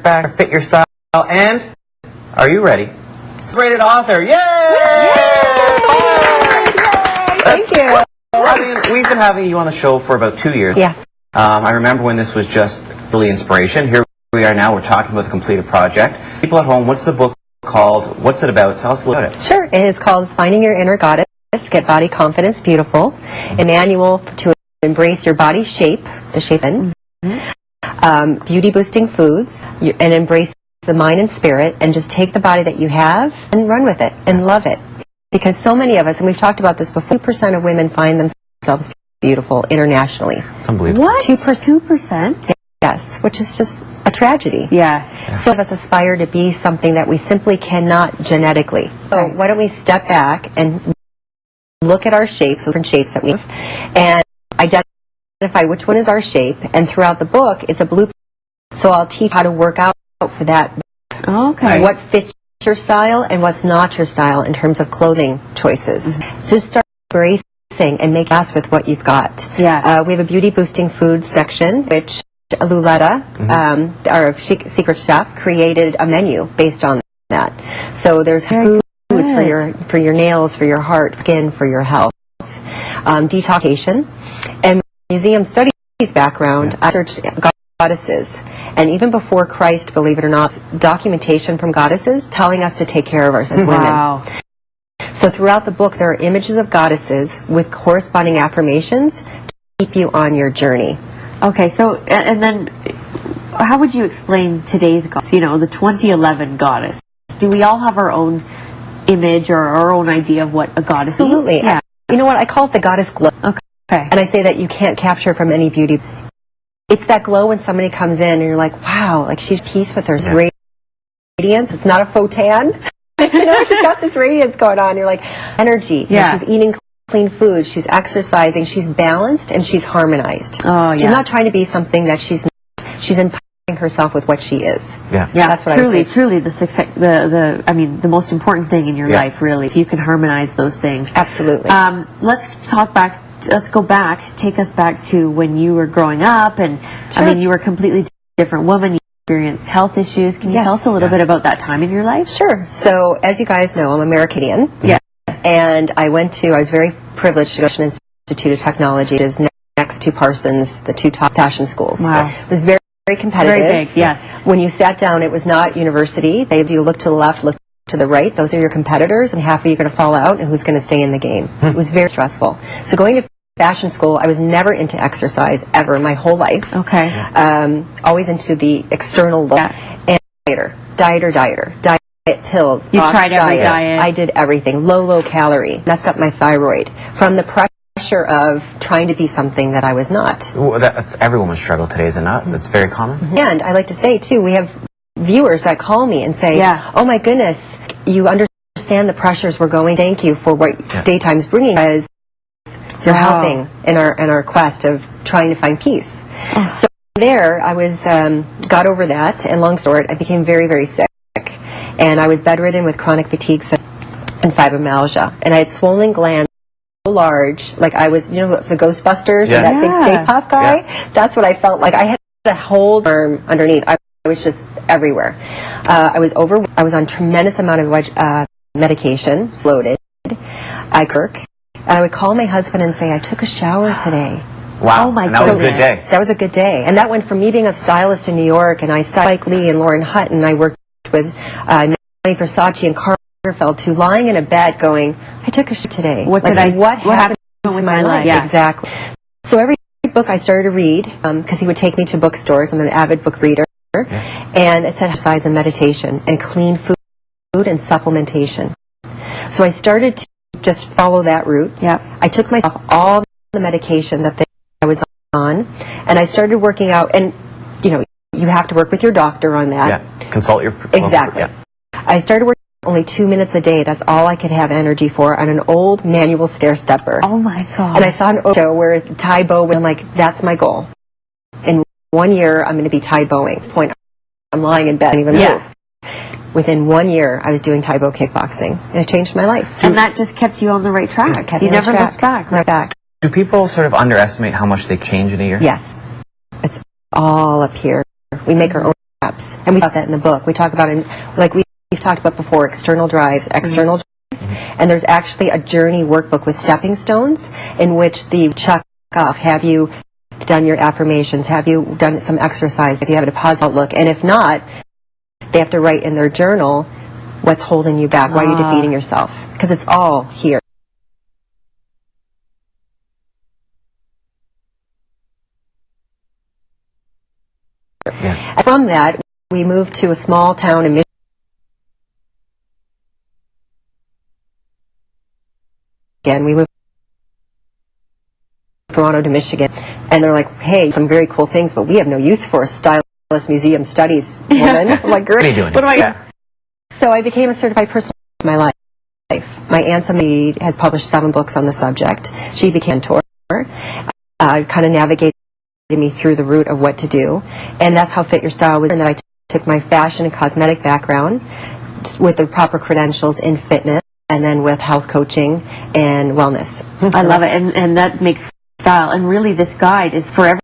back, fit your style, and are you ready? Celebrated author, yay! Thank you. I mean, we've been having you on the show for about 2 years. Yes. I remember when this was just really inspiration. Here we are now, we're talking about the completed project. People at home, what's the book called? What's it about? Tell us a little about it. Sure. It is called Finding Your Inner Goddess, Get Body Confidence Beautiful, a manual to embrace your body shape, the shape in, beauty boosting foods, and embrace the mind and spirit, and just take the body that you have and run with it and love it. Because so many of us, and we've talked about this before, 2% of women find themselves beautiful internationally. It's unbelievable. What? 2%? Yes, which is just a tragedy. Yeah. So of us aspire to be something that we simply cannot genetically. So why don't we step back and look at our shapes, different shapes that we have, and identify which one is our shape, and throughout the book, it's a blueprint. So I'll teach how to work out for that. Okay. What fits your style and what's not your style in terms of clothing choices. Just start embracing and make us with what you've got. Yeah. We have a beauty boosting food section, which Luletta, our secret chef, created a menu based on that. So there's foods for your nails, for your heart, skin, for your health, detoxification, and museum studies background. I searched goddesses, and even before Christ, believe it or not, documentation from goddesses telling us to take care of ourselves as women. Wow. So throughout the book, there are images of goddesses with corresponding affirmations to keep you on your journey. Okay, so, and then, how would you explain today's goddess, you know, the 2011 goddess? Do we all have our own image or our own idea of what a goddess is? Absolutely. Yeah. You know what? I call it the goddess glow. Okay. And I say that you can't capture from any beauty. It's that glow when somebody comes in and you're like, wow, like she's peace with her radiance. It's not a faux tan. You know, she's got this radiance going on. You're like, energy. Yeah. She's eating clean food. She's exercising. She's balanced and she's harmonized. Oh, yeah. She's not trying to be something that she's not. She's empowering herself with what she is. Yeah. That's what truly, I would say. truly the success, the most important thing in your life, really, if you can harmonize those things. Absolutely. Let's go back, take us back to when you were growing up, and I mean, you were a completely different woman. You experienced health issues. Can you tell us a little bit about that time in your life? Sure. So, as you guys know, I'm American. Yeah. And I was very privileged to go to the Institute of Technology, which is next to Parsons, the two top fashion schools. Wow. It was very, very competitive. Very big, yes. When you sat down, it was not university. You look to the left, look to the right. Those are your competitors, and half of you are going to fall out, and who's going to stay in the game. It was very stressful. So going to fashion school, I was never into exercise ever in my whole life. Okay. Always into the external look. And dieter. Diet pills. You tried every diet. I did everything. Low calorie. Messed up my thyroid. From the pressure of trying to be something that I was not. Well, that's every woman's struggle today, is it not? That's very common. And I like to say, too, we have viewers that call me and say, oh my goodness, you understand the pressures we're going. Thank you for what daytime's bringing us. You're helping in our quest of trying to find peace. So there, I was got over that, and long story, I became very, very sick, and I was bedridden with chronic fatigue and fibromyalgia, and I had swollen glands so large, like I was, you know, the Ghostbusters, and that big Stay Puft guy. Yeah. That's what I felt like. I had a whole arm underneath. I was just everywhere. I was on tremendous amount of medication, bloated. I kirk. And I would call my husband and say, I took a shower today. Wow. Oh my and that was a good day. That was a good day. And that went from me being a stylist in New York, and I styled Spike Lee and Lauren Hutton, and I worked with Melanie Versace and Karl Lagerfeld, to lying in a bed going, I took a shower today. What happened with my life? Yeah. Exactly. So every book I started to read, because he would take me to bookstores. I'm an avid book reader. Yeah. And it said exercise and meditation and clean food and supplementation. So I started to just follow that route. Yeah. I took myself all the medication that I was on, and I started working out. And you know, you have to work with your doctor on that. Yeah. Consult your exactly. I started working only 2 minutes a day. That's all I could have energy for on an old manual stair stepper. Oh my God. And I saw an show where Thai bow. I'm like, that's my goal. In 1 year, I'm going to be Thai bowing. At this point, I'm lying in bed and even move. Within 1 year, I was doing Thai bow kickboxing, and it changed my life. And that just kept you on the right track. You never looked back. Right back. Do people sort of underestimate how much they change in a year? Yes. It's all up here. We make our own And we talk about that in the book. We talk about it, like we've talked about before, external drives, external drives. And there's actually a journey workbook with stepping stones in which the check off, have you done your affirmations? Have you done some exercise? If you have a positive outlook. And if not, they have to write in their journal what's holding you back, why are you defeating yourself. Because it's all here. Yeah. From that, we moved to a small town in Michigan. We moved from Toronto to Michigan, and they're like, hey, some very cool things, but we have no use for a stylist museum studies woman. I'm like, what are you doing? What do I do? So I became a certified personal in my life. My aunt Sammy has published 7 books on the subject. She became a mentor, kind of navigated me through the route of what to do, and that's how Fit Your Style was. And that I took my fashion and cosmetic background with the proper credentials in fitness, and then with health coaching and wellness. I love it, and that makes style. And really, this guide is for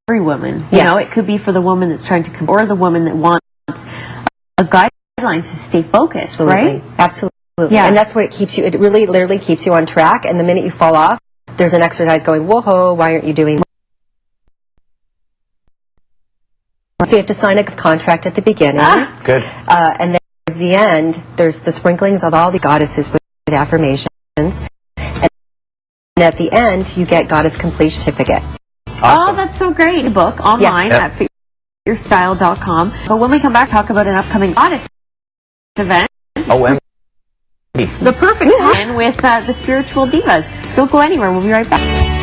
every woman. You know, it could be for the woman that's trying to, or the woman that wants a guideline to stay focused. Absolutely. Right? Absolutely. Yeah. And that's what it keeps you. It really, literally keeps you on track. And the minute you fall off, there's an exercise going, whoa, why aren't you doing? So you have to sign a contract at the beginning. Good. And then at the end, there's the sprinklings of all the goddesses with affirmations. And at the end, you get Goddess Complete Certificate. Awesome. Oh, that's so great. The book online at fityourstyle.com. But when we come back, talk about an upcoming goddess event. OMG. The perfect time with the Spiritual Divas. Don't go anywhere. We'll be right back.